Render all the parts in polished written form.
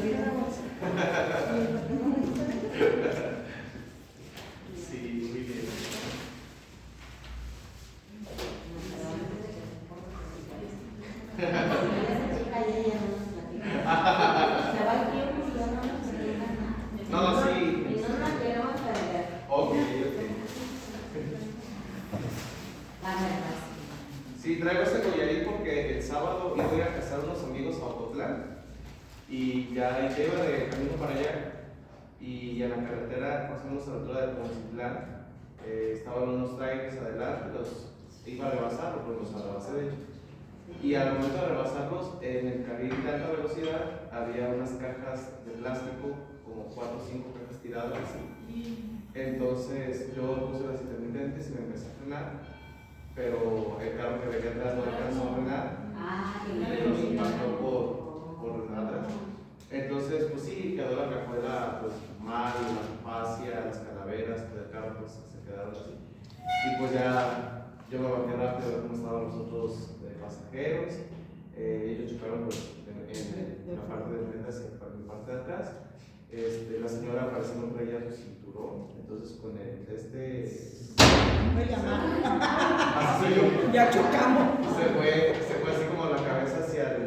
Sí, muy bien. No, sí. Y no nos queremos perder. Ok. La verdad. Sí, traigo este collarín porque el sábado iba a ir a casar a unos amigos a Ocotlán y ya iba de camino para allá y en la carretera, más o menos a la altura de Poncitlán, estaban unos trailers adelante, los iba a rebasar, o pues los rebasé de hecho. Y al momento de rebasarlos, en el carril de alta velocidad había unas cajas de plástico, como 4 o 5 cajas tiradas así. Entonces yo puse las intermitentes y me empecé a frenar, pero el carro que venía atrás no alcanzó a frenar y me impactó por atrás. Entonces, pues sí, quedó la cajuela pues mal, la fascia, las calaveras del carro pues se quedaron así. Y pues ya yo me bajé rápido a ver cómo estaban los otros pasajeros. Ellos chocaron pues en la parte de frente hacia mi parte de atrás. La señora parece no traía su cinturón, entonces con Voy a llamar. así soy yo. Ya chocamos. Se fue así como la cabeza hacia el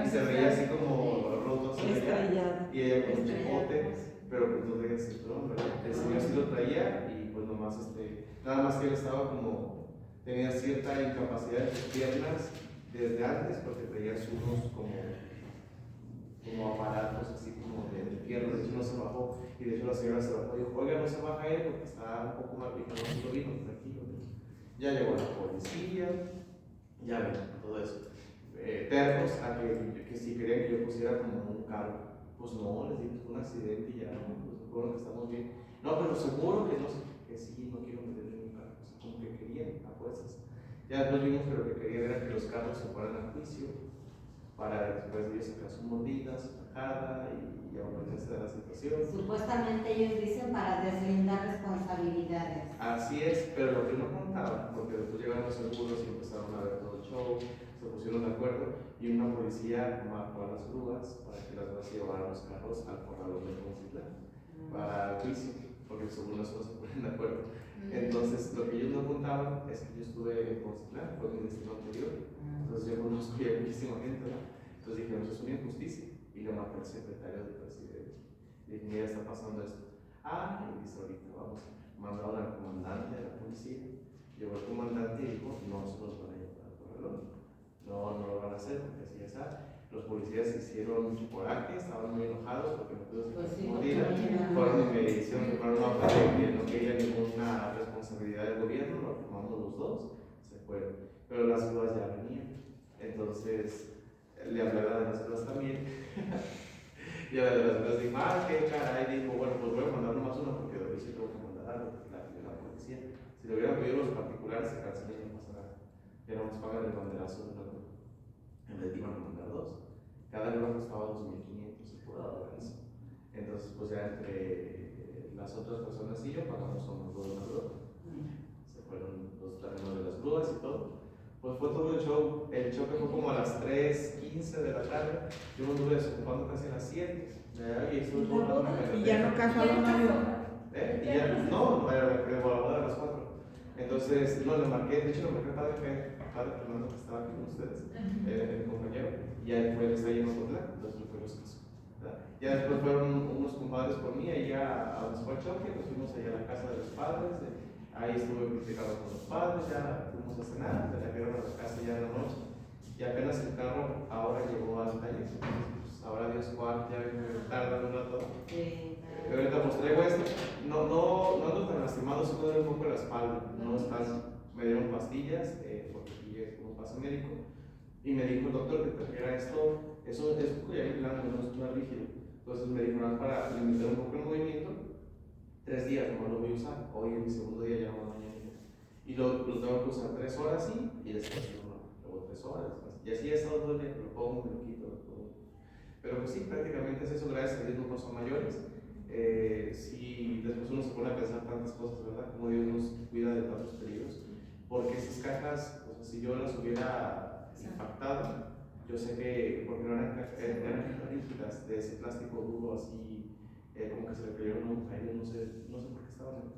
y se veía así como roto hacia allá, y ella con un chipote, pero pues no traía el cinturón, ¿verdad? El señor sí lo traía y pues nomás nada más que él estaba tenía cierta incapacidad de sus piernas desde antes porque traía unos como aparatos así como de fierro, de hecho no se bajó y de hecho la señora se bajó y dijo, oiga, no se baja él porque está un poco mal, dijo, no, sí lo vino, tranquilo. Ya llegó la policía, ya ven, todo eso. Tercos a que si querían que yo pusiera como un carro, pues no, les dije, fue un accidente y ya, no, pues seguro que estamos bien. No, pero seguro que no, que sí, no quiero meterme en un carro, o sea, como que querían, a fuerzas. Ya después vimos que lo que querían era que los carros se fueran a juicio, para después de ellos sacar su mordida, su tajada y aprovecharse de la situación. Supuestamente ellos dicen para deslindar responsabilidades. Así es, pero lo que no contaban, porque después llegaron los seguros y empezaron a ver todo el show, se pusieron de acuerdo y una policía marcó a las grúas para que las grúas llevaran los carros al corredor de Poncitlán para el juicio, porque el seguro no se ponen de acuerdo. Entonces, lo que ellos no contaban es que yo estuve en Poncitlán, fue mi destino anterior. Entonces, yo conozco ya muchísima gente, ¿no? Entonces dije, no, eso es una injusticia. Y le marqué al secretario del presidente. Le dije, mira, está pasando esto. Ah, y dice, ahorita vamos. Mandaron al comandante de la policía. Llegó el comandante y dijo, no se los van a llevar al corredor. No lo van a hacer porque así ya está. Los policías se hicieron coraje, estaban muy enojados porque no pudo ser mordida. Fueron y me hicieron que fuera una nota de que no quería ninguna responsabilidad del gobierno, lo firmamos los dos, se fueron. Pero las dudas ya venían. Entonces le hablé a la de las grúas también. Y a la de las grúas dije, qué caray. Dijo, bueno, pues voy a mandar nomás una porque de sí tengo que mandar a la policía. Si le hubieran pedido los particulares, se cancelan y no pasa nada. Ya no nos pagan el banderazo de la grúa. En vez de iban a mandar dos. Cada grúa costaba 2.500 por banderazo. Entonces, pues ya entre las otras personas y yo pagamos como todo una grúa. Se fueron los terrenos de las grúas y todo. Pues fue todo el show. El choque fue como a las 3:15 de la tarde. Yo me estuve desocupando casi a las 7. Y ya no casó a los novios. Y ya, no, de voladora a las 4. Entonces, no, le marqué, de hecho, le marqué a padre Fernando que estaba aquí con ustedes, mi compañero. Y ya después está ahí en Ocotlán, entonces le fue los casos. Ya después fueron unos compadres por mí, allá a donde fue el choque, nos fuimos allá a la casa de los padres. Ahí estuve platicando con los padres, ya fuimos a cenar, se trajeron a la casa ya en la noche. Y apenas el carro ahora llegó al taller. Pues ahora Dios Juan, ya tarda un rato. Ahorita pues traigo esto. No ando tan lastimado, se puede ver un poco la espalda. No están, me dieron pastillas, porque aquí es como un pase médico. Y me dijo el doctor que trajera esto, eso es un collar blando, no es una rígido. Entonces me dijo, para limitar un poco el movimiento, 3 días no lo voy a usar. Hoy en mi segundo día ya no mañana. Y lo tengo que usar 3 horas sí, y después luego 3 horas. Y así he estado todo el día, lo pongo, me lo quito, lo pongo. Pero pues sí, prácticamente es eso, gracias a Dios no pasó a mayores. Si después uno se pone a pensar tantas cosas, ¿verdad? Como Dios nos cuida de tantos peligros. Porque esas cajas, o sea, si yo las hubiera impactado, yo sé que, porque no eran cajas así plástico duro, así, como que se le cayeron un trailer, no sé por qué estaban ahí.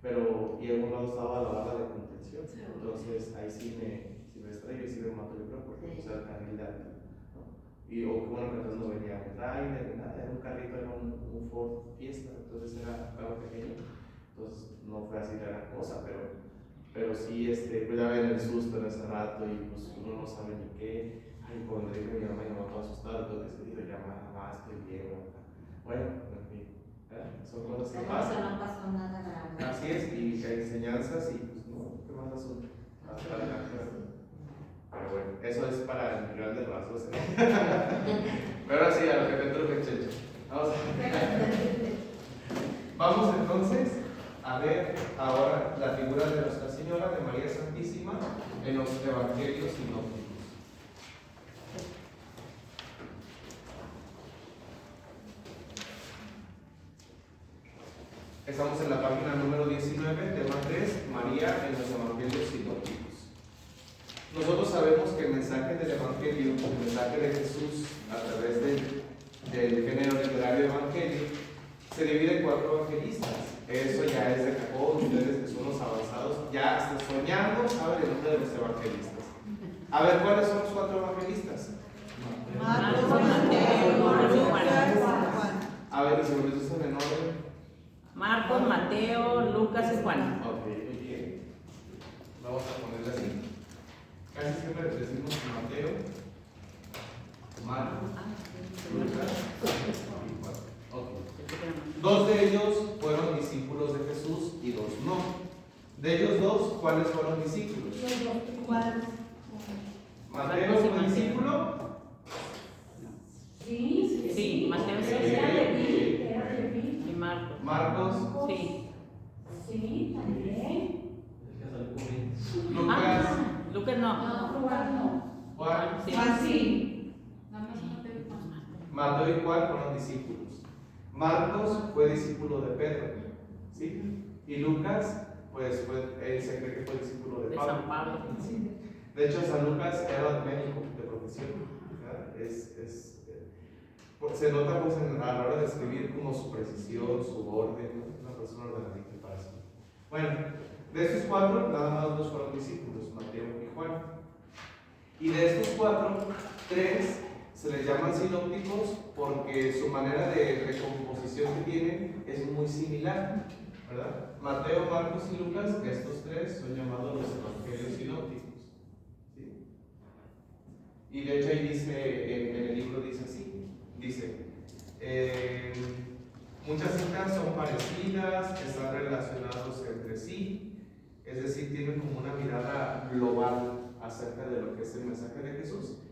Pero, y a un lado estaba la barra de contención, entonces ahí sí me estrello y sí me mato, yo creo, porque pues, era el carril de alta, ¿no? Y o que bueno, que entonces no venía un trailer ni nada, era un carrito, era un Ford Fiesta, entonces era algo pequeño, entonces no fue así gran cosa, pero sí, pues ya ven el susto en ese rato y pues uno no sabe ni qué. Ay, cuando le dije a mi mamá toda asustada, entonces decidí llamar, mamá, estoy bien, bueno, en fin, son cosas que Pero pasan. no pasó nada grave. Así es, y hay enseñanzas y pues no, ¿qué más asunto? Hasta adelante. Pero bueno, eso es para el nivel de rasgos. Pero ahora sí, a lo que me truje, Checho. Vamos entonces a ver ahora la figura de Nuestra Señora de María Santísima en los Evangelios sinópticos. Estamos en la página número 19, tema 3, María en los Evangelios sinópticos. Nosotros sabemos que el mensaje del Evangelio, el mensaje de Jesús a través del género literario Evangelio, se divide en 4 evangelistas. Eso ya es de cajón, ustedes que son los avanzados, ya hasta soñando saben el nombre de los evangelistas. A ver, ¿cuáles son los 4 evangelistas? Marcos, Mateo, Lucas, Juan. A ver, si me dicen en orden. Marcos, Mateo, Lucas y Juan. Ok, muy bien. Vamos a ponerle así. Casi siempre decimos Mateo, Marcos, Lucas y Juan. Okay. 2 de ellos fueron discípulos de Jesús y 2 no. De ellos 2, ¿cuáles fueron discípulos? ¿Mateo fue discípulo? Sí, Mateo sí. Y Marcos. Marcos. Sí. Sí, también. Lucas. Lucas no. Juan. Sí. Sí. Mateo y Juan fueron discípulos. Marcos fue discípulo de Pedro, ¿sí? Y Lucas, pues se cree que fue discípulo de De Pablo. San Pablo. De hecho, San Lucas era médico de profesión. Se nota pues, a la hora de escribir como su precisión, su orden, ¿no? Una persona ordenadita para eso. Bueno, de estos 4, nada más 2 fueron discípulos, Mateo y Juan. Y de estos 4, 3 se les llaman sinópticos porque su manera de recomposición que tienen es muy similar, ¿verdad? Mateo, Marcos y Lucas, estos 3 son llamados los evangelios sinópticos, ¿sí? Y de hecho ahí dice, en el libro dice así, dice, muchas citas son parecidas, están relacionados entre sí, es decir, tienen como una mirada global acerca de lo que es el mensaje de Jesús.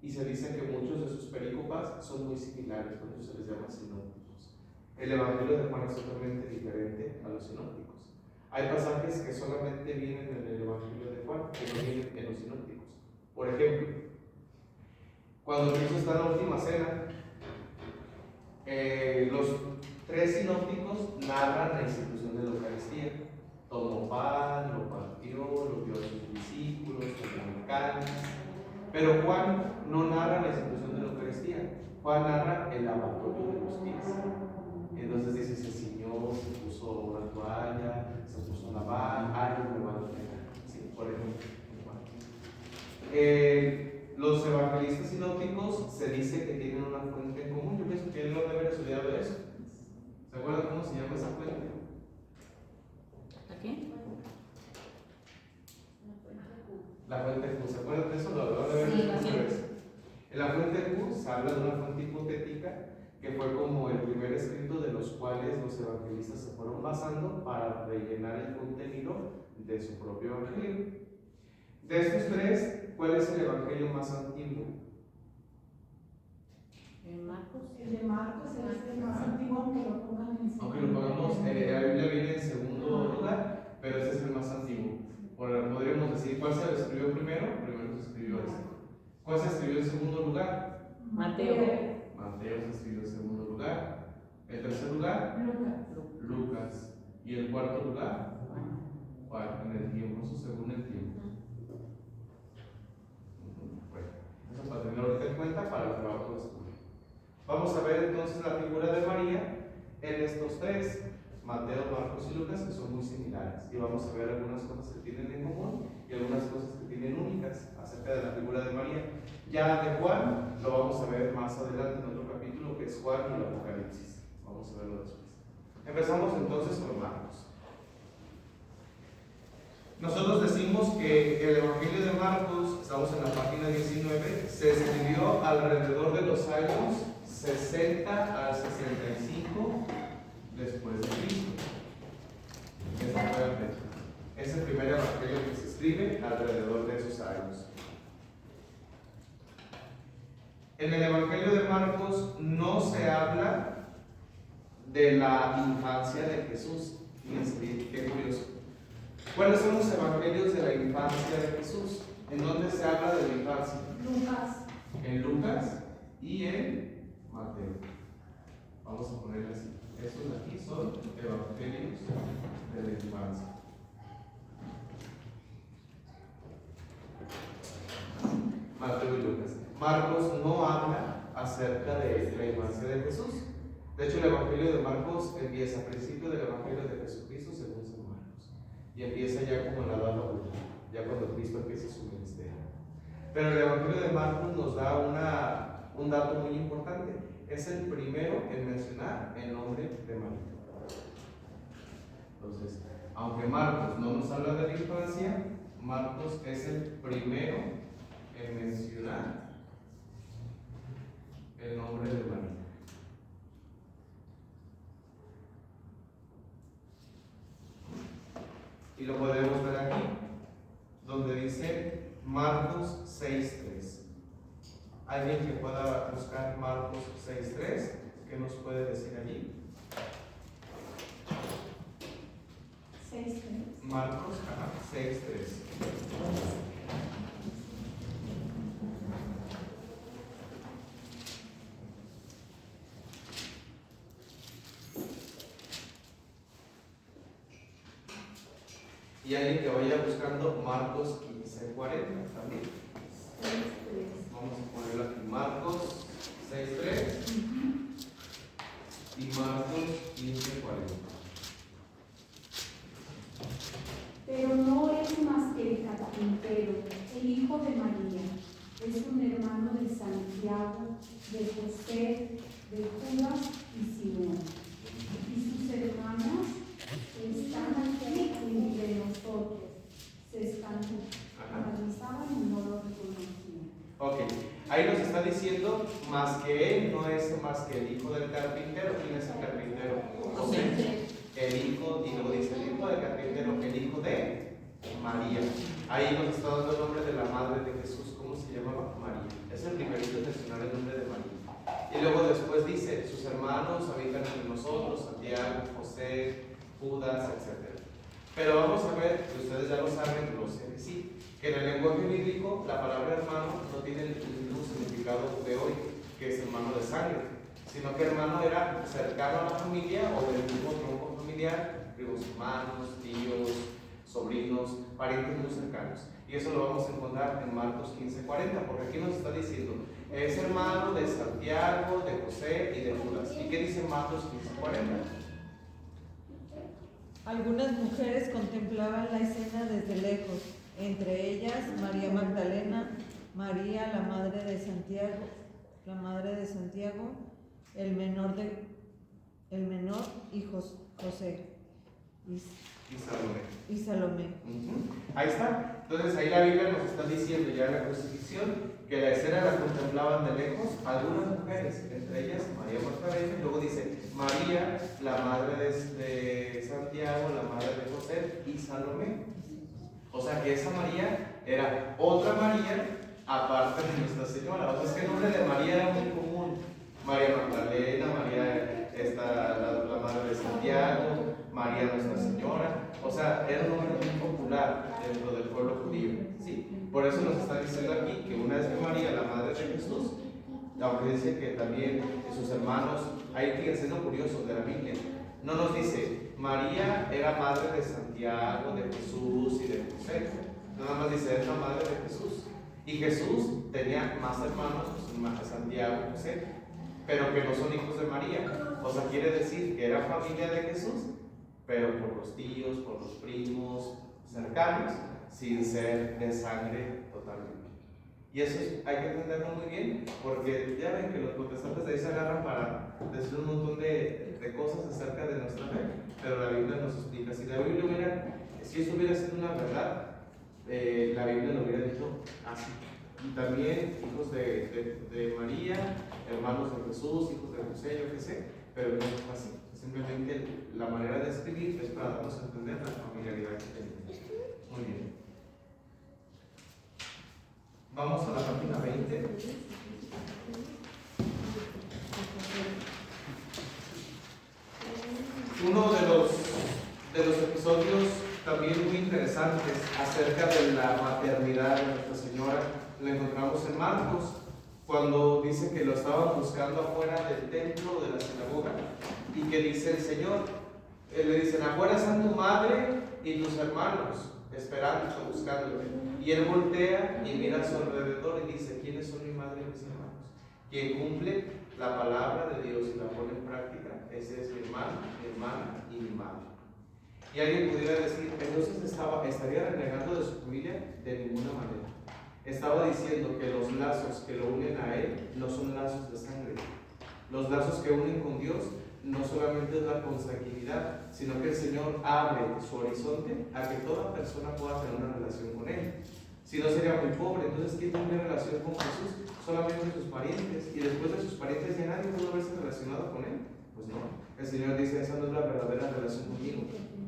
Y se dice que muchos de sus perícopas son muy similares, por eso se les llama sinópticos. El Evangelio de Juan es totalmente diferente a los sinópticos. Hay pasajes que solamente vienen en el Evangelio de Juan, que no vienen en los sinópticos. Por ejemplo, cuando Jesús está en la última cena, los 3 sinópticos narran la institución de la Eucaristía. Tomó pan, lo partió, lo dio a sus discípulos, tomó el cáliz. Pero Juan no narra la institución de la Eucaristía, Juan narra el lavatorio de los pies. Entonces dice, se ciñó, se puso una toalla, se puso a lavar, algo me va a pegar. Sí, por ejemplo. Los evangelistas sinópticos se dice que tienen una fuente en común. Yo pienso que él no debe haber estudiado eso. ¿Se acuerdan cómo se llama esa fuente? ¿Aquí? La fuente Q, ¿se acuerdan de eso? Lo debe haber visto una vez. En la fuente Q se habla de una fuente hipotética que fue como el primer escrito de los cuales los evangelistas se fueron basando para rellenar el contenido de su propio evangelio. De estos 3, ¿cuál es el evangelio más antiguo? Marcos. El de Marcos es el más antiguo, aunque lo pongan en segundo. Aunque lo pongamos, la Biblia viene en segundo lugar, pero este es el más antiguo. Podríamos decir, ¿cuál se escribió primero? Primero se escribió este. ¿Cuál se escribió en segundo lugar? Mateo. Mateo se escribió en segundo lugar. ¿El tercer lugar? Lucas. ¿Y el cuarto lugar? Juan, en el tiempo, eso según el tiempo. Bueno, eso para tener ahorita en cuenta para el trabajo de estudio. Vamos a ver entonces la figura de María en estos tres, Mateo, Marcos y Lucas, que son muy similares. Y vamos a ver algunas cosas que tienen en común y algunas cosas que tienen únicas acerca de la figura de María. Ya de Juan lo vamos a ver más adelante en otro capítulo, que es Juan y el Apocalipsis. Vamos a verlo después. Empezamos entonces con Marcos. Nosotros decimos que el Evangelio de Marcos, estamos en la página 19, se escribió alrededor de los años 60 al 65 después de Cristo. Esa fue la fecha. Es el primer evangelio que se escribe alrededor de esos años. En el Evangelio de Marcos no se habla de la infancia de Jesús. Fíjense bien, qué curioso. ¿Cuáles son los evangelios de la infancia de Jesús? ¿En dónde se habla de la infancia? Lucas. En Lucas y en Mateo. Vamos a ponerle así. Estos de aquí son evangelios de la infancia. Mateo y Lucas. Marcos no habla acerca de la infancia de Jesús. De hecho, el evangelio de Marcos empieza al principio del evangelio de Jesucristo según San Marcos. Y empieza ya como en la edad adulta, ya cuando Cristo empieza su ministerio. Pero el evangelio de Marcos nos da un dato muy importante. Es el primero en mencionar el nombre de María. Entonces, aunque Marcos no nos habla de la infancia, Marcos es el primero en mencionar el nombre de María. Y lo podemos ver aquí, donde dice Marcos 6:3. ¿Alguien que pueda buscar Marcos 6:3? ¿Qué nos puede decir allí? 6:3. Marcos 6:3. Y alguien que vaya buscando Marcos 15:40 también. 6:3. Vamos a ponerlo aquí, Marcos 6:3 y Marcos 15:40. Pero no es más que el carpintero, el hijo de María. Es un hermano de Santiago, de José, de Judas y Simón. Y sus hermanas están aquí entre nosotros. Se escandalizaban y no lo reconocían. Ok, ahí nos está diciendo más que él no es más que el hijo del carpintero. ¿Quién es el carpintero? José. El hijo, y luego dice el hijo del carpintero, el hijo de María. Ahí nos está dando el nombre de la madre de Jesús. ¿Cómo se llamaba? María. Es el primerito en mencionar el nombre de María. Y luego después dice, sus hermanos habitan entre nosotros, Santiago, José, Judas, etc. Pero vamos a ver, que ustedes ya lo saben, lo sé que sí, que en el lenguaje bíblico la palabra hermano no tiene el mismo significado de hoy, que es hermano de sangre, sino que hermano era cercano a la familia o del mismo tronco familiar, primos hermanos, tíos, sobrinos, parientes muy cercanos. Y eso lo vamos a encontrar en Marcos 15:40, porque aquí nos está diciendo, es hermano de Santiago, de José y de Judas. ¿Y qué dice Marcos 15:40? Algunas mujeres contemplaban la escena desde lejos, entre ellas María Magdalena, María, la madre de Santiago, el menor y José y Salomé. Ahí está. Entonces ahí la Biblia nos está diciendo ya en la crucifixión que la escena la contemplaban de lejos algunas mujeres, entre ellas María Magdalena, y luego dice María, la madre de Santiago, la madre de José y Salomé. O sea que esa María era otra María aparte de Nuestra Señora. O sea, es que el nombre de María era muy común. María Magdalena, María la madre de Santiago, María Nuestra Señora. O sea, era un nombre muy popular dentro del pueblo judío. ¿Sí? Por eso nos está diciendo aquí que una vez que María, la madre de Jesús, aunque dice que también sus hermanos, ahí fíjense lo curioso de la Biblia, no nos dice María era madre de Santiago, de Jesús y de José. Nada más dice es la madre de Jesús. Y Jesús tenía más hermanos, más Santiago y José. pero que no son hijos de María. O sea, quiere decir que era familia de Jesús, pero por los tíos, por los primos cercanos, sin ser de sangre totalmente. Y eso hay que entenderlo muy bien, porque ya ven que los protestantes de ahí se agarran para decir un montón de cosas acerca de nuestra fe, pero la Biblia nos explica. Si eso hubiera sido una verdad, la Biblia lo hubiera dicho así. Y también hijos de María, hermanos de Jesús, hijos de José, yo qué sé, pero no es así. Simplemente la manera de escribir es para darnos a entender la familiaridad que tenemos. Muy bien. Vamos a la página 20. Uno de los episodios también muy interesantes acerca de la maternidad de Nuestra Señora lo encontramos en Marcos, cuando dice que lo estaban buscando afuera del templo de la sinagoga y que dice el Señor, le dicen, afuera están tu madre y tus hermanos esperando, buscándote. Y él voltea y mira a su alrededor y dice, ¿quiénes son mi madre y mis hermanos? Quien cumple la palabra de Dios y la pone en práctica, ese es mi hermano, mi hermana y mi madre. Y alguien pudiera decir, entonces estaría renegando de su familia. De ninguna manera. Estaba diciendo que los lazos que lo unen a él no son lazos de sangre. Los lazos que unen con Dios no solamente es la consanguinidad, sino que el Señor abre su horizonte a que toda persona pueda tener una relación con Él. Si no, sería muy pobre. Entonces, ¿quién tiene relación con Jesús? Solamente sus parientes. Y después de sus parientes ya nadie pudo haberse relacionado con Él. Pues no. El Señor dice, esa no es la verdadera relación conmigo.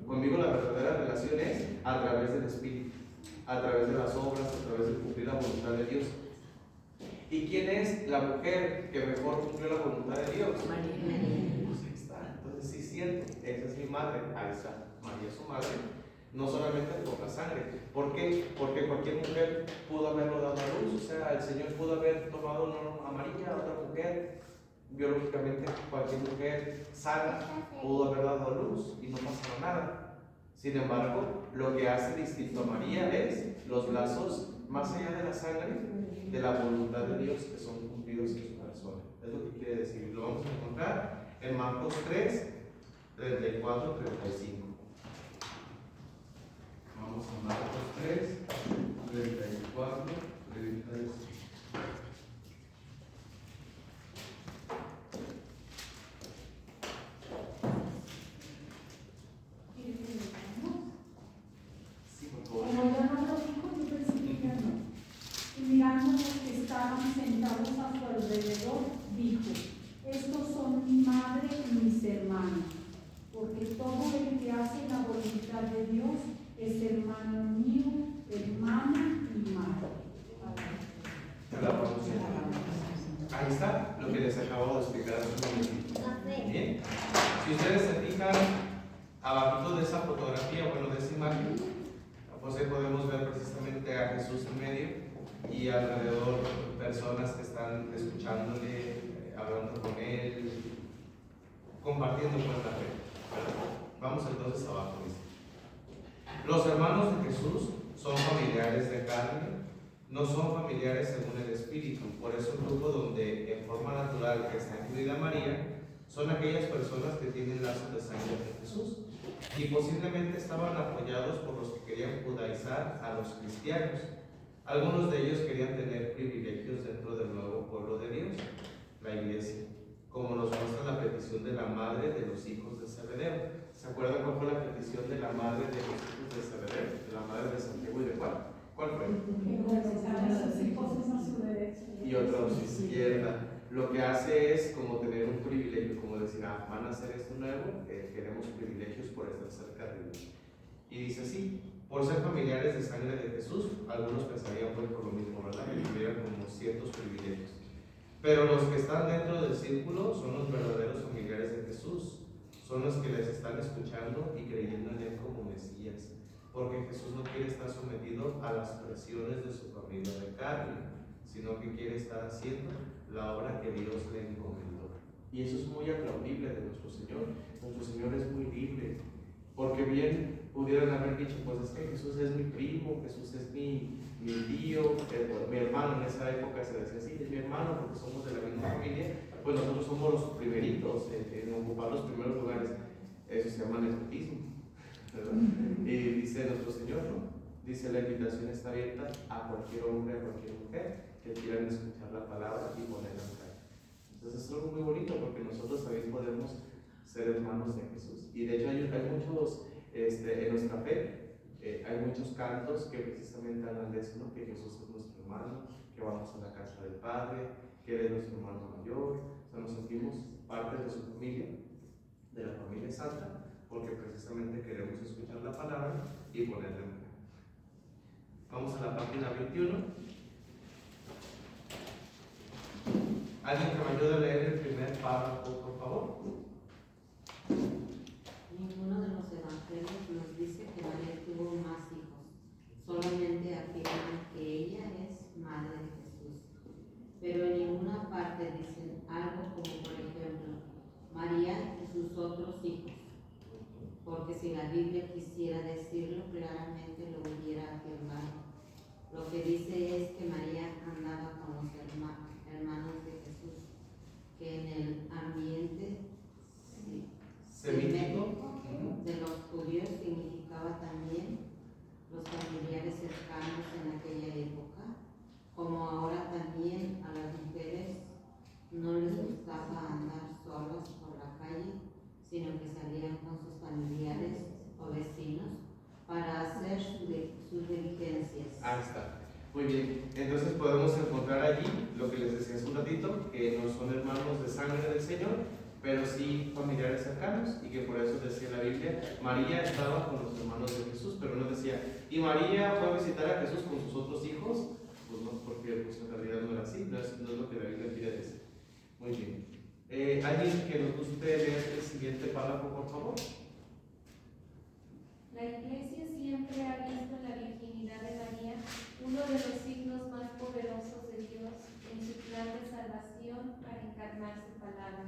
Conmigo la verdadera relación es a través del Espíritu, a través de las obras, a través de cumplir la voluntad de Dios. ¿Y quién es la mujer que mejor cumplió la voluntad de Dios? María. Pues ahí está. Entonces sí siento, esa es mi madre, ahí está, María es su madre. No solamente por la sangre. ¿Por qué? Porque cualquier mujer pudo haberlo dado a luz. O sea, el Señor pudo haber tomado a María, a otra mujer. Biológicamente, cualquier mujer sana pudo haber dado a luz y no pasaba nada. Sin embargo, lo que hace distinto a María es los lazos más allá de la sangre, de la voluntad de Dios, que son cumplidos en su persona. Es lo que quiere decir. Lo vamos a encontrar en Marcos 3, 34, 35. Vamos a Marcos 3, 34, 35. Sí, por favor. Como ya no lo dijo, yo pensé que ya no. Y mirando los que estaban sentados a su alrededor, dijo, estos son mi madre y mis hermanos, porque todo el que hace la voluntad de Dios es hermano mío, hermana y madre. Ahí está lo que les acabo de explicar hace un momentito. Bien. Si ustedes se fijan abajo de esa fotografía, bueno, de esa imagen, pues ahí podemos ver precisamente a Jesús en medio y alrededor personas que están escuchándole, hablando con él, compartiendo con la fe. Vamos entonces abajo. Los hermanos de Jesús son familiares de carne, no son familiares según el Espíritu. Por eso el grupo donde en forma natural está incluida María son aquellas personas que tienen lazos de sangre de Jesús y posiblemente estaban apoyados por los que querían judaizar a los cristianos. Algunos de ellos querían tener privilegios dentro del nuevo pueblo de Dios, la iglesia, como nos muestra la petición de la madre de los hijos de Zebedeo. ¿Se acuerdan cuál fue la petición de la madre de los hijos de Zebedeo? De la madre de Santiago y de Juan. ¿Cuál fue? Y otros a su izquierda. Lo que hace es como tener un privilegio, como decir, van a hacer esto nuevo, queremos privilegios por estar cerca de Dios. Y dice así, por ser familiares de sangre de Jesús, algunos pensarían pues por lo mismo, ¿verdad? Que tuvieran como ciertos privilegios. Pero los que están dentro del círculo son los verdaderos familiares de Jesús, son los que les están escuchando y creyendo en Él como Mesías, porque Jesús no quiere estar sometido a las presiones de su familia de carne, sino que quiere estar haciendo la obra que Dios le encomendó. Y eso es muy aplaudible de nuestro Señor. Nuestro Señor es muy libre, porque bien pudieran haber dicho, pues es que Jesús es mi primo, Jesús es mi tío, mi hermano. En esa época se decía así, es mi hermano porque somos de la misma familia, pues nosotros somos los primeritos en ocupar los primeros lugares. Eso se llama nepotismo, ¿verdad? Y dice nuestro Señor, ¿no? Dice, la invitación está abierta a cualquier hombre, a cualquier mujer que quieran escuchar la palabra y ponerla en práctica. Entonces es algo muy bonito porque nosotros también podemos ser hermanos de Jesús. Y de hecho hay muchos, en nuestra fe, hay muchos cantos que precisamente hablan de eso, ¿no? Que Jesús es nuestro hermano, que vamos a la casa del Padre, que Él es nuestro hermano mayor. O sea, nos sentimos parte de su familia, de la familia santa, porque precisamente queremos escuchar la palabra y ponerla en práctica. Vamos a la página 21. ¿Alguien que me ayude a leer el primer párrafo, por favor? Ninguno de los evangelios nos dice que María tuvo más hijos, solamente afirman que ella es madre de Jesús. Pero en ninguna parte dicen algo como, por ejemplo, María y sus otros hijos, porque si la Biblia quisiera decirlo, claramente lo hubiera afirmado. Lo que dice es que María andaba con los hermanos de Jesús, que en el ambiente Semítico. de los judíos significaba también los familiares cercanos en aquella época, como ahora también a las mujeres no les gustaba andar solas por la calle, sino que salían con sus familiares o vecinos para hacer sus diligencias. Ahí está. Muy bien. Entonces podemos encontrar allí lo que les decía hace un ratito, que no son hermanos de sangre del Señor, pero sí familiares cercanos, y que por eso decía la Biblia, María estaba con los hermanos de Jesús, pero no decía, y María fue a visitar a Jesús con sus otros hijos. Pues no, porque pues en realidad no era así, no es lo que la Biblia quiere decir. Muy bien. ¿Alguien que nos guste leer el siguiente párrafo, por favor? La Iglesia siempre ha visto en la virginidad de María uno de los signos más poderosos de Dios en su plan de salvación para encarnar su palabra.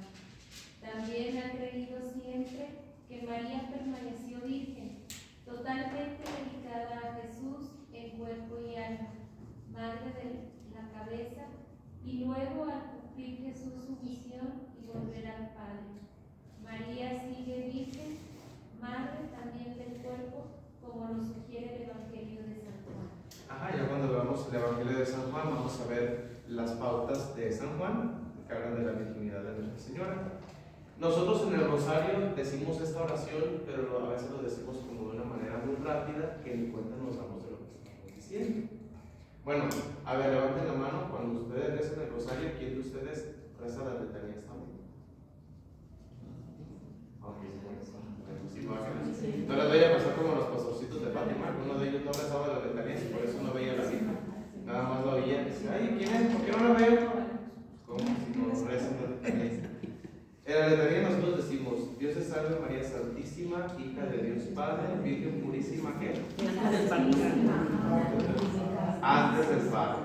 También ha creído siempre que María permaneció virgen, totalmente dedicada a Jesús en cuerpo y alma, madre de la cabeza, y luego al cumplir Jesús su misión y volver al Padre. María sigue virgen, madre también del cuerpo, como lo sugiere el Evangelio de San Juan. Ajá, ya cuando veamos el Evangelio de San Juan vamos a ver las pautas de San Juan que hablan de la virginidad de Nuestra Señora. Nosotros en el rosario decimos esta oración, pero a veces lo decimos como de una manera muy rápida que ni cuenta nos damos de lo que estamos diciendo. Bueno, a ver, levanten la mano cuando ustedes rezan el rosario. ¿Quién de ustedes reza las letanías también? Ok, no les vaya a pasar como los pastorcitos de Fátima. Alguno de ellos no rezaba las letanías y por eso no veía la Virgen. Nada más lo oía y decía, ay, ¿quién es? ¿Por qué no la veo? Como si no rezan las letanías. En la letanía nosotros decimos, Dios te salve María Santísima, hija de Dios Padre, Virgen purísima, ¿qué? Antes del Padre.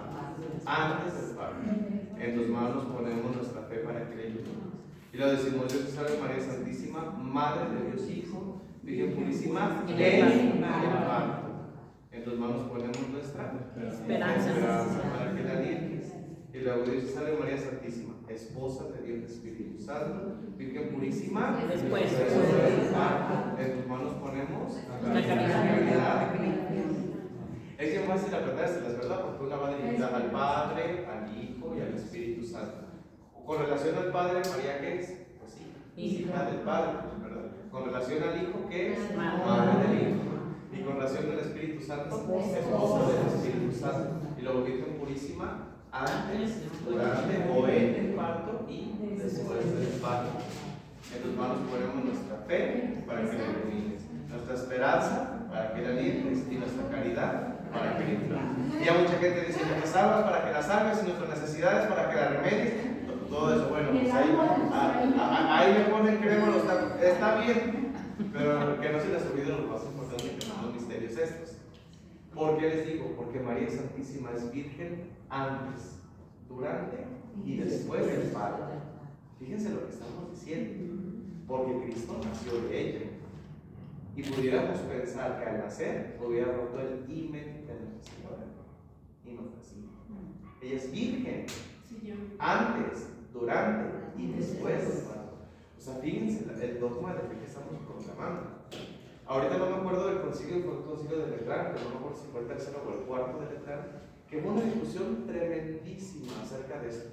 Antes del Padre. En tus manos ponemos nuestra fe para que le ayudemos. Y lo decimos, Dios te salve María Santísima, Madre de Dios Hijo, Virgen purísima, en el Padre. En tus manos ponemos nuestra esperanza para que la alientes. Y luego Dios te salve María Santísima, esposa de Dios Espíritu Santo, Virgen purísima, Después. En tus manos ponemos la caridad. Es bien fácil aprenderse, ¿verdad? Porque una va dirigida al Padre, al Hijo y al Espíritu Santo. Con relación al Padre, María, ¿qué es? Pues sí, hija del Padre, ¿verdad? Con relación al Hijo, ¿qué es? Madre del Hijo. Y con relación al Espíritu Santo, esposa del Espíritu Santo. Y luego Virgen purísima, antes, durante o en el parto y después del parto. En tus manos ponemos nuestra fe para que la ilumines, nuestra esperanza para que la alientes y nuestra caridad para que la inflames. Y a mucha gente dice que te salvas para que la salves y nuestras necesidades para que la remedies. Todo eso, bueno, pues ahí le ponen crema a los tacos. Está bien, pero que no se les olvide lo más importante que son los misterios estos. ¿Por qué les digo? Porque María Santísima es virgen antes, durante y después del parto. Fíjense lo que estamos diciendo. Porque Cristo nació de ella. Y pudiéramos pensar que al nacer hubiera roto el himen de Nuestra Señora. Y no fue así. Ella es virgen antes, durante y después del parto. O sea, fíjense el dogma de que estamos proclamando. Ahorita no me acuerdo del concilio, fue el concilio de Letrán, pero no me acuerdo si fue el tercero o el cuarto de Letrán, que hubo una discusión tremendísima acerca de esto,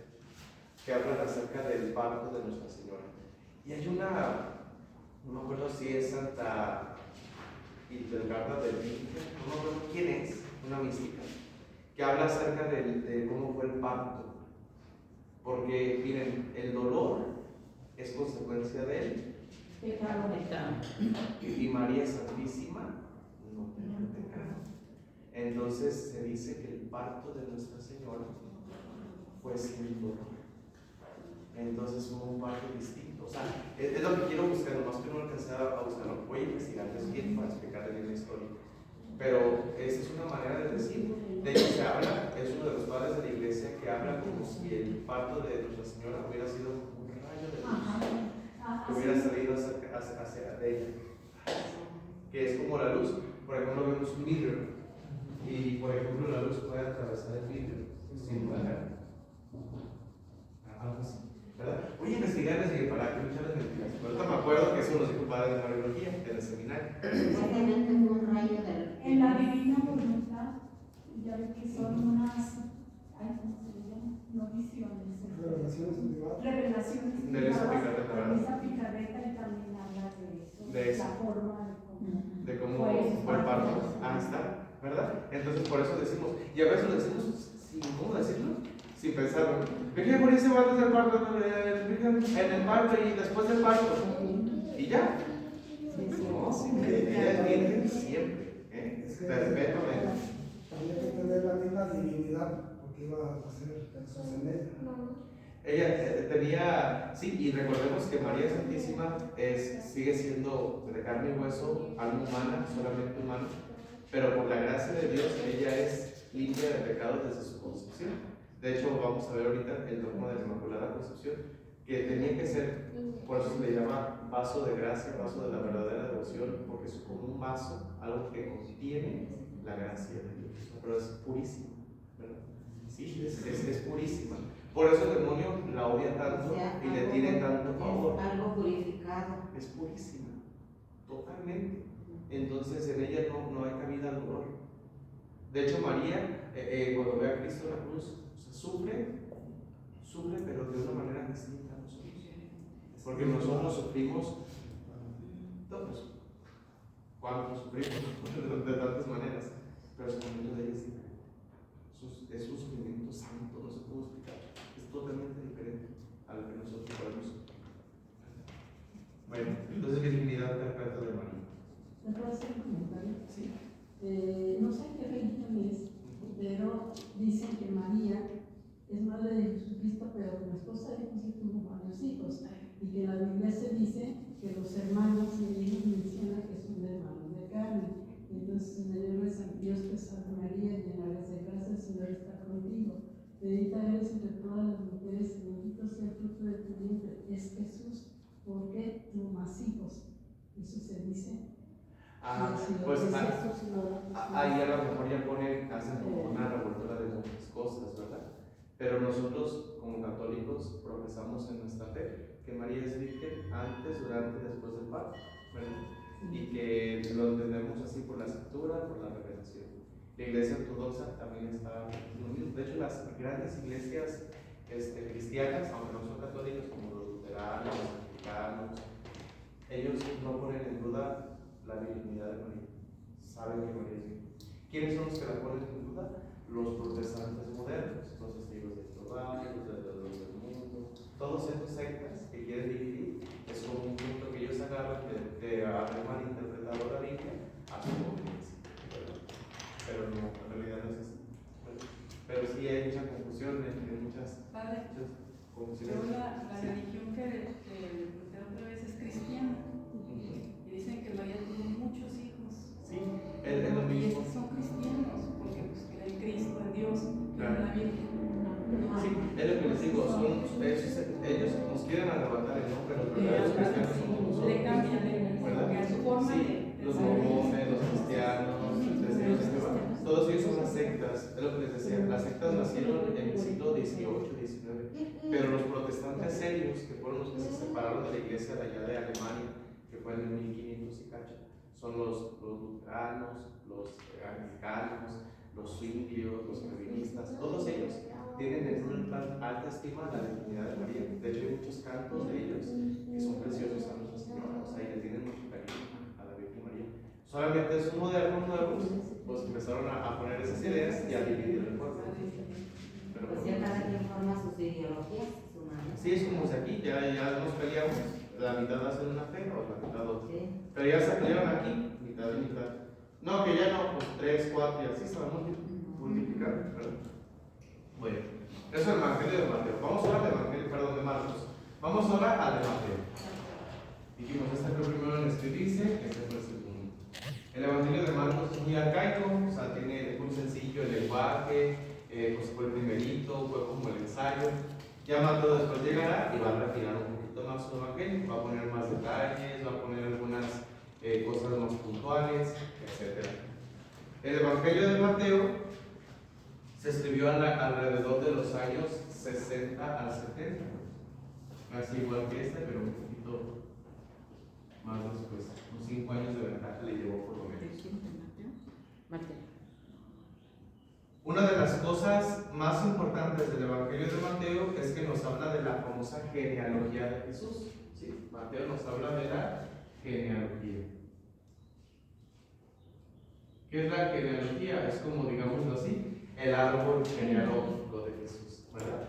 que hablan acerca del parto de Nuestra Señora. Y hay no me acuerdo si es Santa Hildegarda del Vinge, no me acuerdo quién es, una mística, que habla acerca de cómo fue el parto. Porque, miren, el dolor es consecuencia del Pecado. y María Santísima no tenía pecado. Entonces se dice que el parto de Nuestra Señora fue sin dolor. Entonces hubo un parto distinto. O sea, es lo que quiero buscar, nomás que no alcancé a buscarlo. Voy a investigarles bien para explicarles bien la historia. Pero esa es una manera de decir. De hecho, se habla, es uno de los padres de la iglesia que habla como si el parto de Nuestra Señora hubiera sido un rayo de luz que hubiera salido hacia de ella, que es como la luz. Por ejemplo, vemos un vidrio y, por ejemplo, la luz puede atravesar el vidrio sin tocar, algo así, ¿verdad? Voy a investigarles y para que no echarles mentiras. Ahorita me acuerdo que eso nos dijo padre de Mariología en el seminario. Exactamente, fue un rayo del. En la divina voluntad, ya ves que son unas, ¿cómo se le llama? No visiones. Revelaciones privadas. Revelaciones De esa privadas. picareta, ¿verdad? Esa picareta y también habla de eso. De eso. La forma De cómo Pues, fue el parto. Ahí está, ¿verdad? Entonces por eso decimos, y a veces lo decimos sin, ¿cómo decirlo? Sin pensarlo. Virgen María se va antes del parto, Virgen en el parto y después del parto. Y ya. No, ella es virgen siempre, perpetuamente. Había que tener la misma divinidad, porque iba a ser Jesús en ella. Ella tenía, sí, y recordemos que María Santísima sigue siendo de carne y hueso, alma humana, solamente humana, pero por la gracia de Dios ella es limpia de pecados desde su concepción. De hecho, vamos a ver ahorita el dogma de la Inmaculada Concepción, que tenía que ser, por eso se le llama vaso de gracia, vaso de la verdadera devoción, porque es como un vaso, algo que contiene la gracia de Dios, pero es purísimo, ¿verdad? Sí, es purísima. Por eso el demonio la odia tanto, O sea, y le tiene tanto favor. Es algo purificado. Es purísima, totalmente. Entonces en ella no hay cabida al dolor. De hecho, María, cuando ve a Cristo en la cruz, o sea, sufre, pero de una manera distinta a nosotros. Porque nosotros sufrimos todos. ¿Cuántos sufrimos? De tantas maneras. Pero el sufrimiento de ella es diferente. Es un sufrimiento santo, no se puede explicar. Es totalmente diferente a lo que nosotros podemos sufrir. Bueno, entonces virginidad perpetua de María. ¿Me puedo hacer un comentario? Sí. No sé qué religión es, pero dicen que María es madre de Jesucristo, pero como esposa de José tuvo varios hijos. Y que en la Biblia se dice que los hermanos de ellos mencionan que son hermanos de carne. Entonces en el nombre de San Dios te salve María, llena eres de gracia, el Señor está contigo. Bendita eres entre todas las mujeres, y bendito sea el fruto de tu vientre. Es Jesús, porque tuvo más hijos. Eso se dice. Pues ahí a lo mejor ya hacen como una revoltura de muchas cosas, ¿verdad? Pero nosotros como católicos profesamos en nuestra fe que María es virgen antes, durante y después del parto, ¿verdad? Y que lo entendemos así por la escritura, por la revelación. La iglesia ortodoxa también está en lo mismo. De hecho, las grandes iglesias cristianas, aunque no son católicas, como los luteranos, los anglicanos, ellos no ponen en duda la virginidad de María. Saben que María es virgen. ¿Quiénes son los que la ponen en duda? Los protestantes modernos, los testigos de Jehová, los del mundo, todos esos sectas que quieren dividir. Es como un punto que ellos agarran de haber malinterpretado la Biblia a su conveniencia. Pero no, en realidad no es así. Pero sí hay mucha confusión en muchas confusiones. Yo la religión que le pregunté otra vez es cristiana. Y dicen que María tuvo muchos hijos. Sí, es lo Y mismo. estos son cristianos, porque pues creen en Cristo, en Dios, Claro. en la Virgen. Sí, es lo que les digo, ellos nos quieren arrebatar el nombre, los verdaderos cristianos somos nosotros. Le cambian, ¿verdad? porque a su forma Sí, de los mormones, los cristianos, los testigos de Jehová, todos ellos son las sectas, es lo que les decía, las las sectas nacieron en el siglo XVIII, XIX, pero los protestantes serios, que fueron los que se separaron de la iglesia de allá de Alemania, que fue en el 1500 y cacho, son los luteranos, los anglicanos, los swinglios, los calvinistas, todos ellos tienen en una alta estima la divinidad de María. De hecho, hay muchos cantos de ellos que son preciosos a Nuestra Señora, o sea, y le tienen mucho cariño a la Virgen María. Solamente es un modernos nuevos, pues empezaron a poner esas ideas y a dividir el pueblo. Pero Pues ya cada quien forma sus ideologías, su manera. sí, es como si aquí, ya nos peleamos, la mitad hacen una fe o la mitad otra. Sí. Pero ya se pelearon aquí, mitad y mitad. No, que ya no, pues 3, 4 y así se van multiplicando, ¿verdad? Bueno, eso es el Evangelio de Mateo. Vamos ahora al Evangelio, perdón, de Marcos. Vamos ahora al de Mateo. Dijimos, este fue el primero en escribirse, este fue el segundo. El Evangelio de Marcos es muy arcaico, o sea, tiene muy sencillo el lenguaje, pues fue el primerito, fue como el ensayo. Ya Mateo después llegará y va a refinar un poquito más su Evangelio, va a poner más detalles, va a poner algunas cosas más puntuales, etc. El Evangelio de Mateo se escribió alrededor de los años 60 al 70, casi igual que este, pero un poquito más después. Unos 5 años de ventaja le llevó por lo menos. Mateo. Una de las cosas más importantes del Evangelio de Mateo es que nos habla de la famosa genealogía de Jesús. ¿Sí? Mateo nos habla de la genealogía. ¿Qué es la genealogía? Es como, digámoslo así, el árbol genealógico de Jesús, ¿verdad?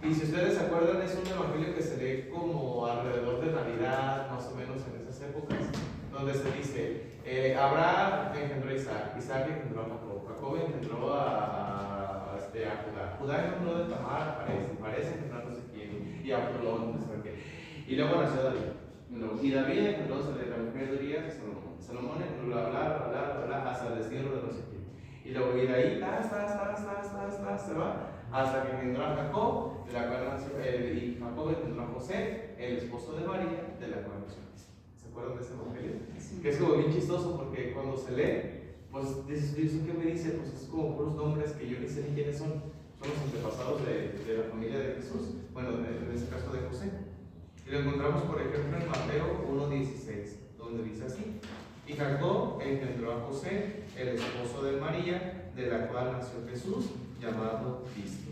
Y si ustedes se acuerdan, es un evangelio que se lee como alrededor de Navidad, más o menos en esas épocas, donde se dice, Abraham engendró a Isaac, Isaac engendró a Jacob, Jacob engendró a Judá, Judá engendró de Tamar a Parece engendró a no sé quién, y a Absalón, no sé qué. Y luego nació David. Y David engendró de la mujer de Urías a Salomón. Salomón engendró hasta el destierro de no sé quién. Y luego de ahí, se va hasta que engendró a Jacob, de la cual nació, y Jacob engendró a José, el esposo de María, de la cual nació Cristo. ¿Se acuerdan de ese evangelio? Sí. Que es como bien chistoso porque cuando se lee, pues dices, ¿eso qué me dice? Pues es como puros nombres que yo ni sé ni quiénes son. Son los antepasados de la familia de Jesús, bueno, en este caso de José. Y lo encontramos, por ejemplo, en Mateo 1:16, donde dice así: y Jacob engendró a José, el esposo de María, de la cual nació Jesús, llamado Cristo.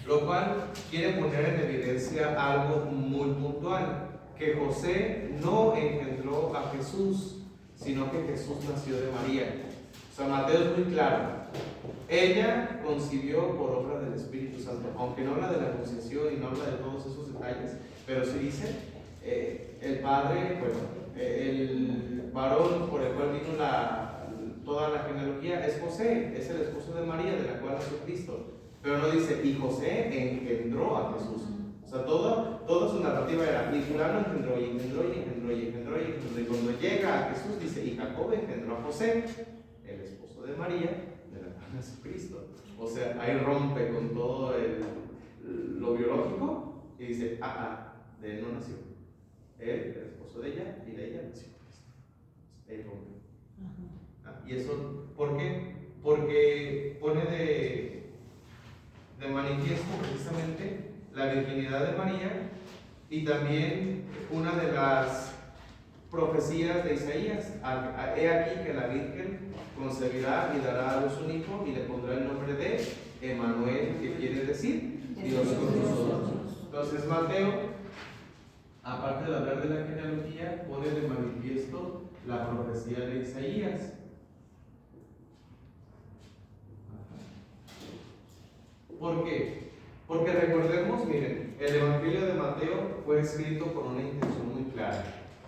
Lo cual quiere poner en evidencia algo muy puntual, que José no engendró a Jesús, sino que Jesús nació de María. O sea, Mateo es muy claro. Ella concibió por obra del Espíritu Santo, aunque no habla de la anunciación y no habla de todos esos detalles, pero sí dice, el padre, bueno, el varón por el cual vino toda la genealogía es José, es el esposo de María, de la cual nació Cristo. Pero no dice, y José engendró a Jesús. O sea, toda su narrativa era, y fulano engendró, y engendró, y engendró, y engendró, y engendró. Y cuando llega a Jesús dice, y Jacob engendró a José, el esposo de María, de la cual nació Cristo. O sea, ahí rompe con todo lo biológico y dice, de él no nació. Él, el esposo de ella, y de ella nació Cristo. Él rompe. ¿Y eso por qué? Porque pone de manifiesto precisamente la virginidad de María y también una de las profecías de Isaías. He aquí que la Virgen concebirá y dará a luz un hijo y le pondrá el nombre de Emmanuel, que quiere decir Dios con nosotros. Entonces Mateo, aparte de hablar de la genealogía, pone de manifiesto la profecía de Isaías. ¿Por qué? Porque recordemos, miren, el Evangelio de Mateo fue escrito con una intención muy clara: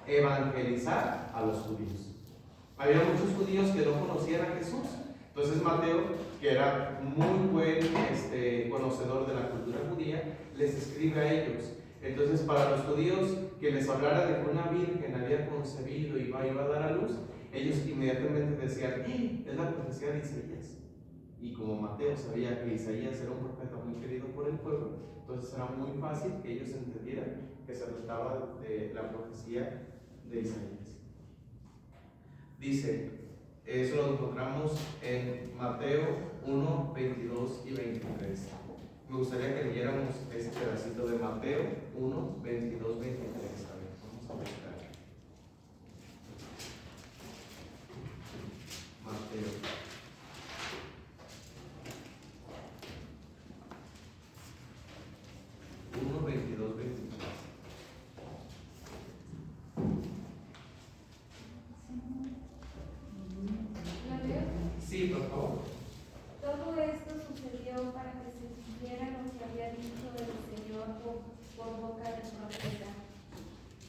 evangelizar a los judíos. Había muchos judíos que no conocían a Jesús. Entonces Mateo, que era muy buen conocedor de la cultura judía, les escribe a ellos. Entonces, para los judíos que les hablara de que una virgen había concebido y iba a dar a luz, ellos inmediatamente decían, es la profecía de Isaías. Y como Mateo sabía que Isaías era un profeta muy querido por el pueblo, entonces era muy fácil que ellos entendieran que se trataba de la profecía de Isaías. Dice, Eso lo encontramos en Mateo 1, 22 y 23. Me gustaría que leyéramos este pedacito de Mateo 1, 22, 23. A ver, vamos a buscar. Mateo. Uno, 22, 23. ¿La leo? Sí, por favor. Todo esto sucedió para que se cumpliera lo que había dicho el Señor por boca del profeta.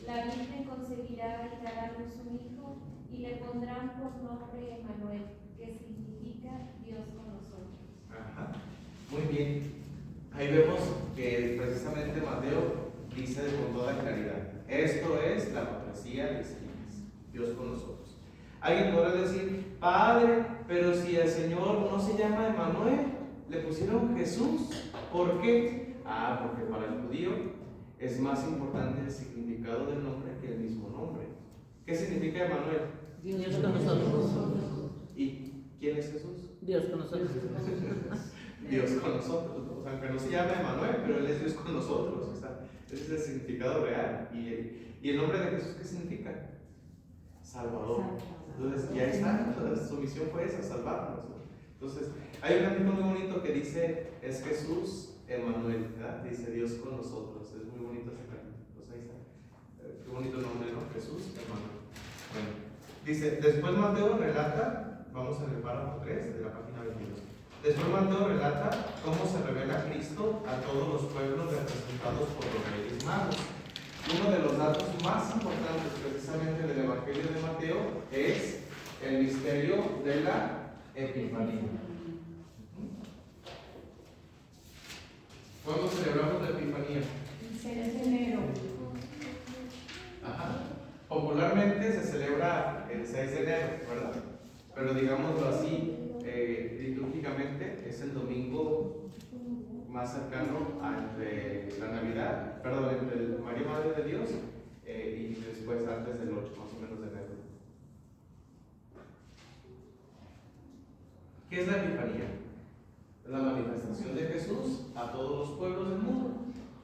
La Virgen concebirá y dará a luz un hijo y le pondrán por nombre Emmanuel, que significa Dios con nosotros. Ajá. Muy bien. Ahí vemos que precisamente Mateo dice con toda claridad: esto es la profecía de Isaías, Dios con nosotros. Alguien podrá decir: Padre, pero si el Señor no se llama Emmanuel, le pusieron Jesús. ¿Por qué? Porque para el judío es más importante el significado del nombre que el mismo nombre. ¿Qué significa Emmanuel? Dios con nosotros. ¿Y quién es Jesús? Dios con nosotros. Dios con nosotros. O sea, aunque no se llama Emmanuel, pero Él es Dios con nosotros. O sea, ese es el significado real. ¿Y el nombre de Jesús qué significa? Salvador. Entonces, ya está. Entonces, su misión fue esa, salvarnos, ¿no? Entonces, hay un canto muy bonito que dice: es Jesús Emmanuel, ¿verdad? Dice Dios con nosotros. Es muy bonito ese canto. Pues ahí está. Qué bonito nombre, ¿no? Jesús Emmanuel. Bueno, dice, después Mateo relata, vamos en el párrafo 3 de la página 22. Después Mateo relata cómo se revela Cristo a todos los pueblos representados por los Reyes Magos. Uno de los datos más importantes precisamente del Evangelio de Mateo es el misterio de la Epifanía. ¿Cuándo celebramos la Epifanía? El 6 de enero. Ajá. Popularmente se celebra el 6 de enero, ¿verdad? Pero digámoslo así, litúrgicamente es el domingo más cercano entre la Navidad, perdón, entre el María Madre de Dios y después antes del 8 más o menos de enero. ¿Qué es la Epifanía? La manifestación de Jesús a todos los pueblos del mundo.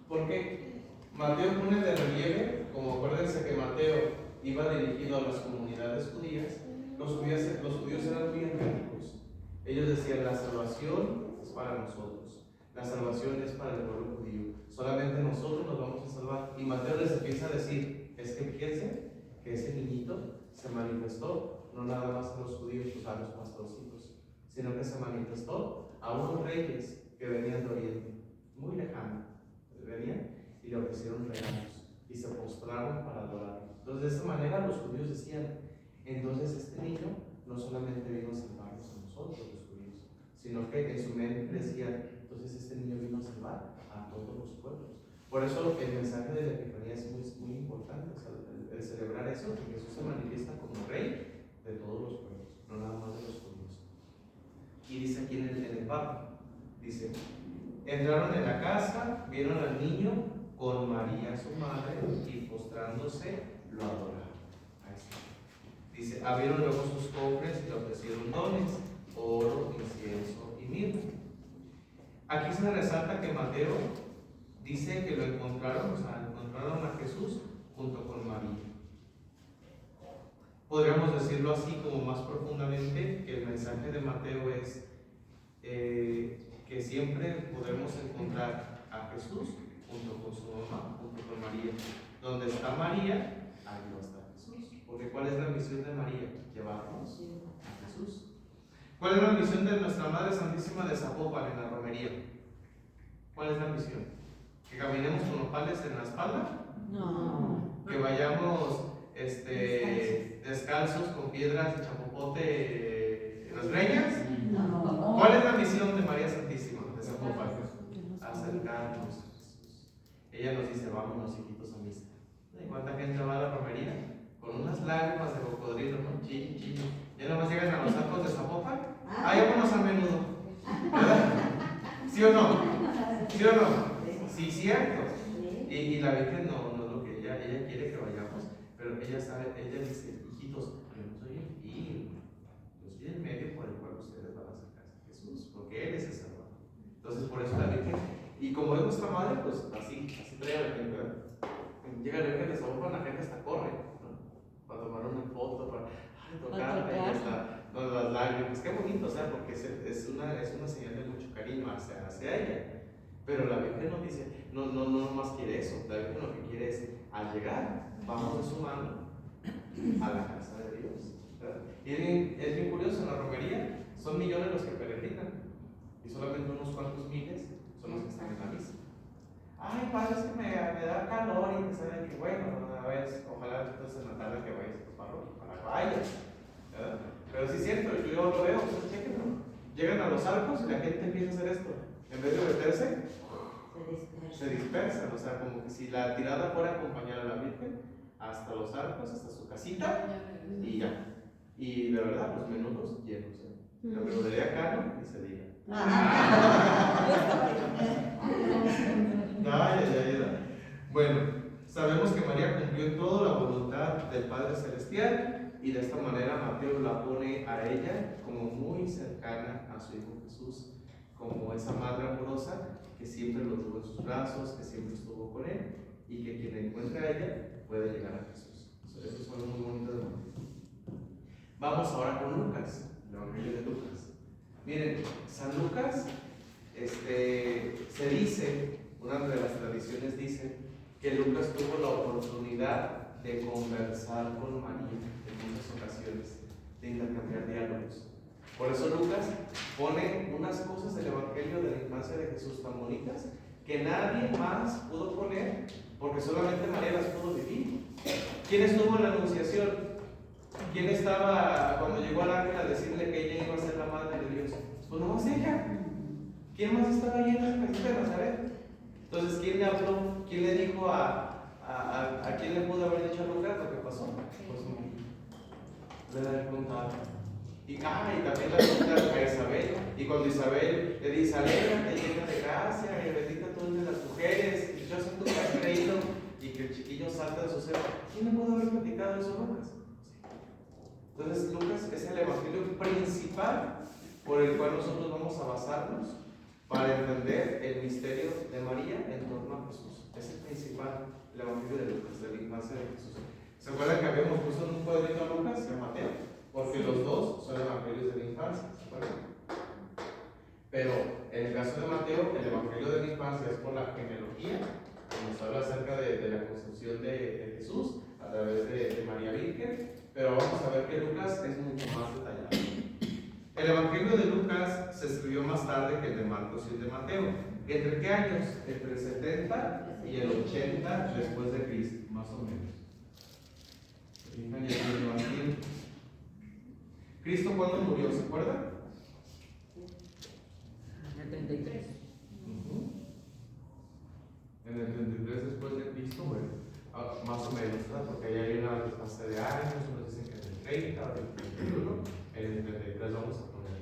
¿Por qué? Mateo pone de relieve, como acuérdense que Mateo iba dirigido a las comunidades judías, los judíos eran muy enfáticos. Ellos decían: la salvación es para nosotros, la salvación es para el pueblo judío, solamente nosotros nos vamos a salvar. Y Mateo les empieza a decir: es que fíjense que ese niñito se manifestó no nada más a los judíos, pues a los pastorcitos, sino que se manifestó a unos reyes que venían de Oriente, muy lejano, venían y le ofrecieron regalos y se postraron para adorarlo. Entonces, de esta manera los judíos decían: entonces este niño no solamente vino a salvarnos a nosotros los judíos, sino que en su mente decían: entonces este niño vino a salvar a todos los pueblos. Por eso el mensaje de la Epifanía es muy importante, o sea, el celebrar eso, que Jesús se manifiesta como rey de todos los pueblos, no nada más de los judíos. Y dice aquí en el párrafo, dice: entraron en la casa, vieron al niño con María su madre y postrándose lo adoraron. Ahí está. Dice: abrieron luego sus cofres y le ofrecieron dones, oro, incienso y mirra. Aquí se resalta que Mateo dice que lo encontraron, o sea, encontraron a Jesús junto con María. Podríamos decirlo así como más profundamente, que el mensaje de Mateo es que siempre podemos encontrar a Jesús junto con su mamá, junto con María. Donde está María, ahí va a estar Jesús. Porque ¿cuál es la misión de María? Llevarnos a Jesús. ¿Cuál es la misión de nuestra Madre Santísima de Zapopan en la romería? ¿Cuál es la misión? ¿Que caminemos con nopales en la espalda? No. ¿Que vayamos descalzos con piedras de chapopote en las greñas? No. ¿Cuál es la misión de María Santísima de Zapopan? Acercarnos a Jesús. Ella nos dice: vámonos, hijitos, a misa. ¿Y cuánta gente va a la romería? Con unas lágrimas de cocodrilo, ¿no? Chillo. Ya nomás llegan a los arcos de Zapopan. Vámonos a menudo. ¿Verdad? ¿Sí o no? ¿Sí o no? Sí, cierto. Y la Virgen no es lo que ella quiere que vayamos, pero ella sabe, ella dice: hijitos, yo no soy infirmo, yo yo soy el medio por el cual ustedes van a acercarse a Jesús, porque Él es el Salvador. Entonces, por eso la Virgen, y como es nuestra madre, pues así trae a la gente, ¿verdad? Llega la Virgen de Zapopan, la gente hasta corre, ¿no? Para tomar una foto, para tocarla y hasta con las lágrimas. Qué bonito, o sea, porque es una señal de mucho cariño hacia ella. Pero la Virgen nos dice, no más quiere eso. La Virgen lo que quiere es, al llegar, vamos de su mano a la casa de Dios, ¿verdad? Y es bien curioso, en la romería son millones los que peregrinan y solamente unos cuantos miles son los que están en la misa. Ay, padre, es que me da calor y que saben que bueno, una vez, ojalá entonces en la tarde que vayas a tu parroquia, para que vayas, ¿verdad? Pero sí es cierto, yo lo veo, ustedes chequenlo. Llegan a los arcos y la gente empieza a hacer esto. En vez de meterse, se dispersan. O sea, como que si la tirada fuera a acompañar a la Virgen hasta los arcos, hasta su casita, y ya. Y de verdad, los menudos llenos. La menudería Cano, ni se diga. Bueno, sabemos que María cumplió en todo la voluntad del Padre Celestial y de esta manera Mateo la pone a ella como muy cercana a su Hijo Jesús, como esa madre amorosa que siempre lo tuvo en sus brazos, que siempre estuvo con él y que quien encuentre a ella puede llegar a Jesús. Eso es algo muy bonito de Mateo. Vamos ahora con Lucas, el Evangelio de Lucas. Miren, San Lucas, se dice, una de las tradiciones dice que Lucas tuvo la oportunidad de conversar con María en muchas ocasiones, de intercambiar diálogos. Por eso Lucas pone unas cosas del Evangelio de la infancia de Jesús tan bonitas que nadie más pudo poner, porque solamente María las pudo vivir. ¿Quién estuvo en la Anunciación? ¿Quién estaba cuando llegó al ángel a decirle que ella iba a ser la madre de Dios? Pues no más ella. ¿Quién más estaba ahí en la casita de Nazaret? Entonces, ¿quién le habló? ¿Quién le dijo a quién le pudo haber dicho a Lucas lo que pasó? Pues no. Le contaba. Y también la pregunta a Isabel. Y cuando Isabel le dice, alégrate, llena de gracia, y bendita tú entre las mujeres, y yo sé tú que has creído, y que el chiquillo salta de su seno. ¿Quién le pudo haber platicado eso a Lucas? Entonces, Lucas es el evangelio principal por el cual nosotros vamos a basarnos para entender el misterio de María en torno a Jesús. Es el principal, el evangelio de Lucas, de la infancia de Jesús. ¿Se acuerdan que habíamos puesto en un cuadrito a Lucas y a Mateo? Porque los dos son evangelios de la infancia, ¿se acuerdan? Pero en el caso de Mateo, el evangelio de la infancia es por la genealogía, que nos habla acerca de la concepción de Jesús a través de María Virgen, pero vamos a ver que Lucas es mucho más detallado. El evangelio de Lucas se escribió más tarde que el de Marcos y el de Mateo. ¿Entre qué años? Entre el 70 y el 80 después de Cristo, más o menos. Fijan, ya es más tiempo. ¿Cristo cuándo murió? ¿Se acuerdan? En el 33. En el 33 después de Cristo, bueno, más o menos, ¿verdad? Porque ahí hay una distancia de años, unos dicen que en el 30 o en el 31, en el 33 vamos a poner.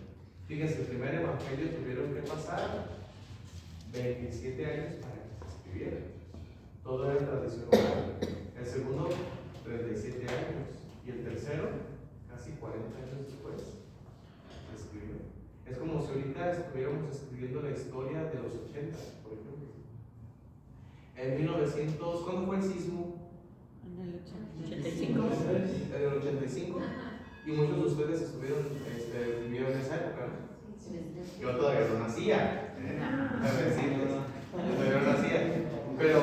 Fíjense, el primer evangelio tuvieron que pasar 27 años para que se escribiera. Todo era tradición oral. El segundo, 37 años. Y el tercero, casi 40 años después, se escribió. Es como si ahorita estuviéramos escribiendo la historia de los 80, por ejemplo. En 1900, ¿cuándo fue el sismo? En el 85. En el 85. Y muchos de ustedes estuvieron, vivieron en esa época, ¿no? Yo todavía no nacía. Yo todavía no nacía. Pero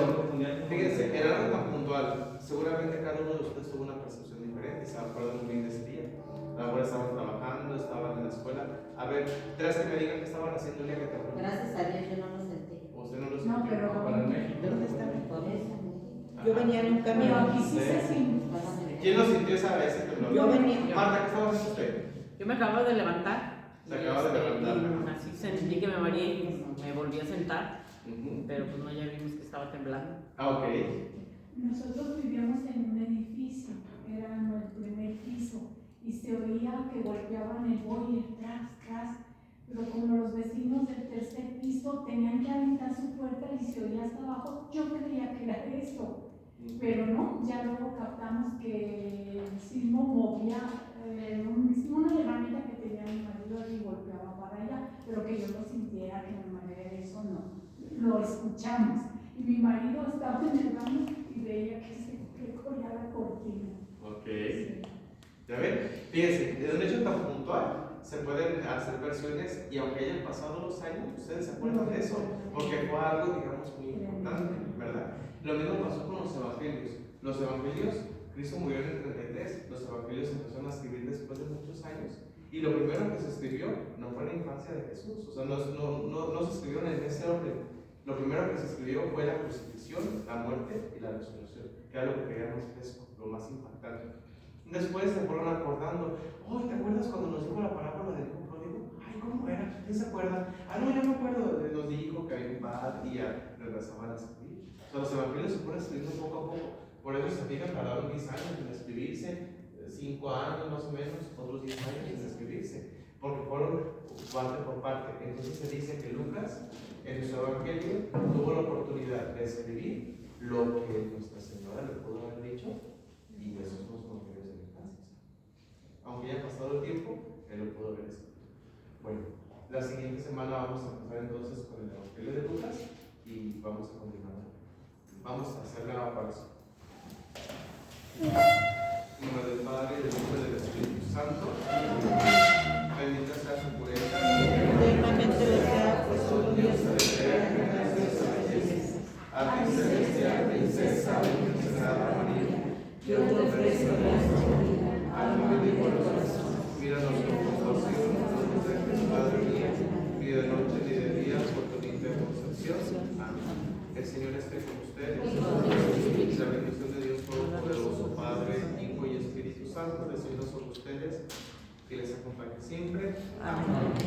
fíjense, era algo tan puntual. Seguramente cada uno de ustedes tuvo una percepción diferente y se acuerdan muy bien de ese día. Ahora estaban trabajando, estaban en la escuela. A ver, tres que me digan qué estaban haciendo el día que te acuerdas. Gracias a Dios yo no lo sentí. ¿Usted no lo sintió? No, pero para en México. ¿Dónde está? Por eso. Yo venía en un Pero camión. aquí sí se siente. ¿Quién lo sintió esa vez? Yo venía. Marta, ¿qué estaba haciendo usted? Yo me acabo de levantar. Se acaba de levantar. Y así sentí que me mareé y me volví a sentar. Ujú. Pero pues no, ya vimos que estaba temblando. Ah, ok. Nosotros vivíamos en un edificio, era el primer piso, y se oía que golpeaban el boiler, tras, pero como los vecinos del tercer piso tenían que aventar su puerta y se oía hasta abajo, yo creía que era eso, pero no, ya luego captamos que el sismo movía una herramienta que pero que yo lo sintiera, que me mareara, eso no. Lo escuchamos. Y mi marido estaba en el baño y veía que corría la cortina. Ok. Sí. ¿Ya ven? Fíjense, de un hecho tan puntual se pueden hacer versiones y aunque hayan pasado los años, ustedes se acuerdan de eso, porque fue algo, digamos, muy importante, ¿verdad? Lo mismo pasó con los evangelios. Los evangelios, Cristo murió en el 33, los evangelios se empezaron a escribir después de muchos años. Y lo primero que se escribió no fue la infancia de Jesús, o sea, no se escribieron en ese orden. Lo primero que se escribió fue la crucifixión, la muerte y la resurrección, que era lo que quería más fresco, lo más impactante. Después se fueron acordando, oh, ¿te acuerdas cuando nos dijo la parábola del hijo pródigo? Ay, ¿cómo era? ¿Quién se acuerda? Ah, no, yo me acuerdo, nos dijo que había un padre y ya regresaban a escribir. O sea, los evangelios se fueron escribiendo poco a poco, por eso se fijan, tardaron 10 años en escribirse, 5 años más o menos, otros 10 años en escribirse, porque fueron parte por parte. Entonces se dice que Lucas, en su evangelio, tuvo la oportunidad de escribir lo que Nuestra Señora le pudo haber dicho, y esos son los evangelios de infancia. Aunque haya pasado el tiempo, él lo pudo haber escrito. Bueno, la siguiente semana vamos a empezar entonces con el evangelio de Lucas y vamos a continuar. Vamos a hacer la oración. En nombre del Padre, del Hijo y del Espíritu Santo. Bendita sea su pureza. Eternamente lo sea, pues solo Dios A ti, celestial princesa, Inmaculada María, yo te ofrezco la alma y corazón. Míranos con compasión, no nos dejes, Padre mío, ni de noche ni de día, por tu limpia concepción. Amén. El Señor esté con ustedes. La bendición de Dios Todopoderoso, Padre, Hijo y Espíritu Santo, descienda sobre ustedes y les acompañe siempre. Amén.